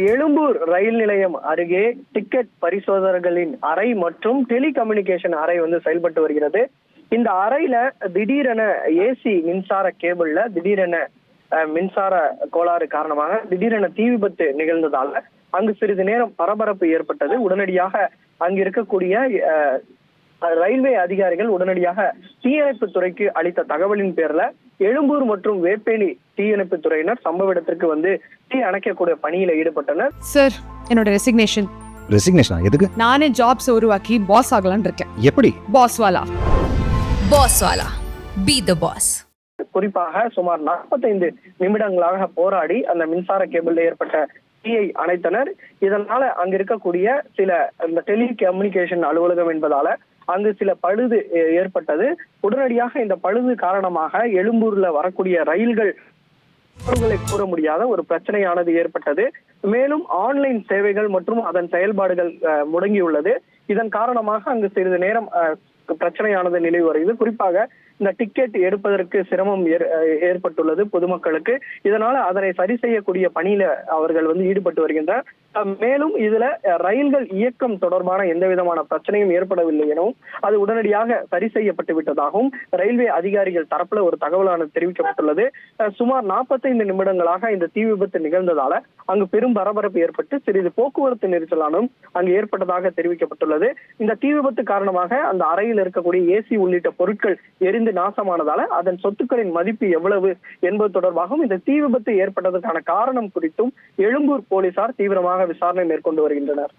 எழும்பூர் ரயில் நிலையம் அருகே டிக்கெட் பரிசோதகர்களின் அறை மற்றும் டெலிகம்யூனிகேஷன் அறை செயல்பட்டு வருகிறது. இந்த அறையில திடீரென ஏசி மின்சார கேபிள்ல திடீரென மின்சார கோளாறு காரணமாக திடீரென தீ விபத்து நிகழ்ந்ததால அங்கு சிறிது நேரம் பரபரப்பு ஏற்பட்டது. உடனடியாக அங்கு இருக்கக்கூடிய ரயில்வே அதிகாரிகள் உடனடியாக தீயணைப்பு துறைக்கு அளித்த தகவலின் பேர்ல எழும்பூர் மற்றும் வேப்பேணி தீயணைப்பு துறையினர் சம்பவ இடத்திற்கு தீ அணைக்கக்கூடிய பணியில ஈடுபட்டனர். சார், என்னோட ரெசிக்னேஷன் எதுக்கு? நானே ஜாப்ஸ் உருவாக்கி பாஸ் ஆகலாம்னு இருக்கேன். எப்படி? பாஸ் வாலா பி தி பாஸ். குறிப்பாக சுமார் 45 நிமிடங்களாக போராடி அந்த மின்சார கேபிள் ஏற்பட்ட தீயை அணைத்தனர். இதனால அங்க இருக்கக்கூடிய சில இந்த டெலிகம்யூனிகேஷன் அலுவலகம் என்பதால அங்கு சில பழுது ஏற்பட்டது. உடனடியாக இந்த பழுது காரணமாக எழும்பூர்ல வரக்கூடிய ரயில்களை கூற முடியாத ஒரு பிரச்சனையானது ஏற்பட்டது. மேலும் ஆன்லைன் சேவைகள் மற்றும் அதன் செயல்பாடுகள் முடங்கியுள்ளது. இதன் காரணமாக அங்கு சிறிது நேரம் பிரச்சனையானது நிலவி வருகிறது. குறிப்பாக இந்த டிக்கெட் எடுப்பதற்கு சிரமம் ஏற்பட்டுள்ளது பொதுமக்களுக்கு. இதனால அதனை சரி செய்யக்கூடிய பணியில அவர்கள் ஈடுபட்டு வருகின்றனர். மேலும் இதுல ரயில்கள் இயக்கம் தொடர்பான எந்த விதமான பிரச்சனையும் ஏற்படவில்லை எனவும் அது உடனடியாக சரி செய்யப்பட்டு விட்டதாகவும் ரயில்வே அதிகாரிகள் தரப்புல ஒரு தகவலானது தெரிவிக்கப்பட்டுள்ளது. சுமார் 45 நிமிடங்களாக இந்த தீ விபத்து நிகழ்ந்ததால அங்கு பெரும் பரபரப்பு ஏற்பட்டு சிறிது போக்குவரத்து நெரிசலானும் அங்கு ஏற்பட்டதாக தெரிவிக்கப்பட்டுள்ளது. இந்த தீ விபத்து காரணமாக அந்த அறையில் இருக்கக்கூடிய ஏசி உள்ளிட்ட பொருட்கள் எரிந்து நாசமானதால அதன் சொத்துக்களின் மதிப்பு எவ்வளவு என்பது தொடர்பாகவும் இந்த தீ விபத்து ஏற்பட்டதற்கான காரணம் குறித்தும் எழும்பூர் போலீசார் தீவிரமாக விசாரணை மேற்கொண்டு வருகின்றனர்.